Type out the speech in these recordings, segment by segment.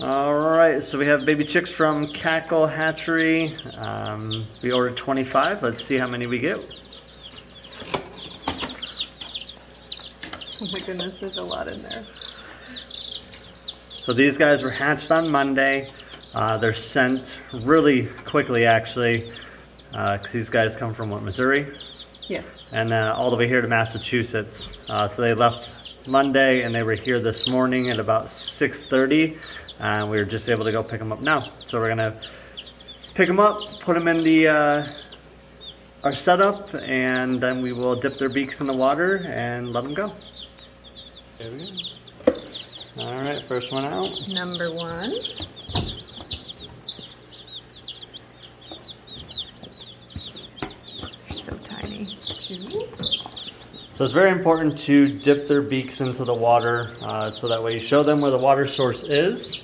Alright, so we have baby chicks from Cackle Hatchery. We ordered 25. Let's see how many we get. Oh my goodness, there's a lot in there. So these guys were hatched on Monday. They're sent really quickly, actually, because these guys come from, what, Missouri? Yes. And all the way here to Massachusetts. So they left Monday, and they were here this morning at about 6:30. And we were just able to go pick them up now. So we're going to pick them up, put them in the our setup, and then we will dip their beaks in the water and let them go. There we go. All right, first one out. Number one. They're so tiny. Two. So it's very important to dip their beaks into the water so that way you show them where the water source is.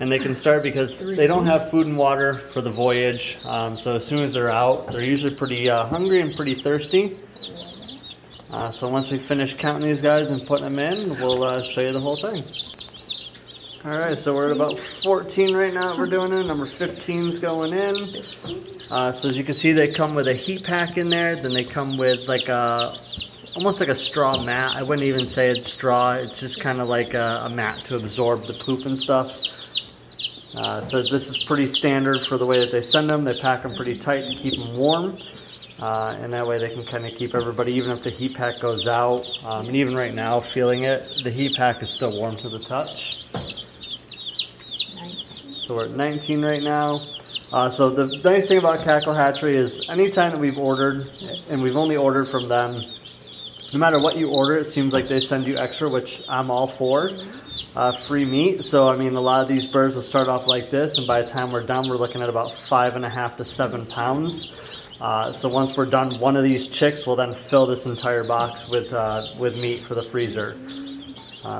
And they can start because they don't have food and water for the voyage. So as soon as they're out, they're usually pretty hungry and pretty thirsty. So once we finish counting these guys and putting them in, we'll show you the whole thing. All right, so we're at about 14 right now that we're doing it. Number 15's going in. So as you can see, they come with a heat pack in there. Then they come with like almost like a straw mat. I wouldn't even say it's straw. It's just kind of like a mat to absorb the poop and stuff. So this is pretty standard for the way that they send them. They pack them pretty tight to keep them warm. And that way they can kind of keep everybody, even if the heat pack goes out. And even right now, feeling it, the heat pack is still warm to the touch. 19. So we're at 19 right now. So the nice thing about Cackle Hatchery is anytime that we've ordered, and we've only ordered from them, no matter what you order, it seems like they send you extra, which I'm all for. Free meat. So I mean, a lot of these birds will start off like this, and by the time we're done, we're looking at about 5.5 to 7 pounds. So once we're done, one of these chicks will then fill this entire box with meat for the freezer.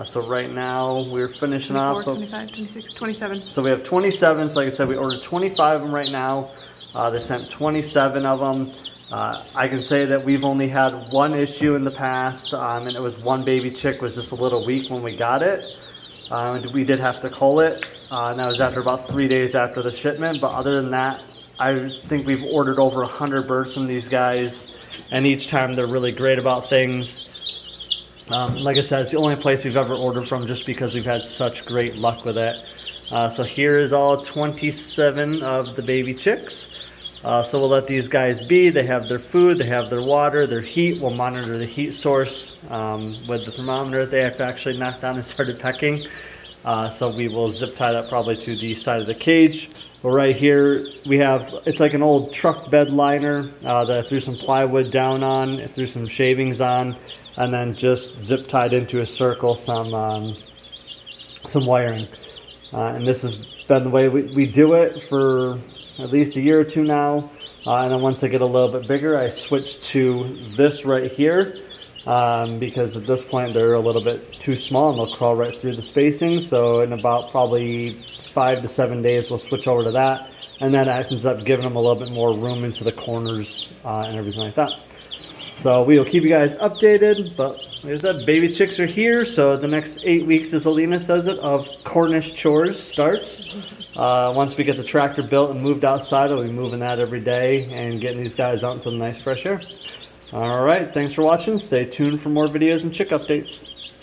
So right now we're finishing 24, off. 25, 26, 27. So we have 27. So like I said, we ordered 25 of them right now. They sent 27 of them. I can say that we've only had one issue in the past, and it was one baby chick was just a little weak when we got it. We did have to cull it, and that was after about 3 days after the shipment. But other than that, I think we've ordered over 100 birds from these guys, and each time they're really great about things. Like I said, it's the only place we've ever ordered from just because we've had such great luck with it. So here is all 27 of the baby chicks. So we'll let these guys be. They have their food, they have their water, their heat. We'll monitor the heat source with the thermometer. They have actually knocked down and started pecking. So we will zip tie that probably to the side of the cage. But right here we have, it's like an old truck bed liner that I threw some plywood down on, I threw some shavings on, and then just zip tied into a circle some wiring. And this has been the way we do it for at least a year or two now. And then once they get a little bit bigger, I switch to this right here because at this point they're a little bit too small and they'll crawl right through the spacing. So in about probably 5 to 7 days, we'll switch over to that. And that ends up giving them a little bit more room into the corners and everything like that. So we will keep you guys updated, but like I said, baby chicks are here. So the next 8 weeks, as Alina says it, of Cornish chores starts. Once we get the tractor built and moved outside, I'll be moving that every day and getting these guys out into the nice fresh air. All right, thanks for watching. Stay tuned for more videos and chick updates.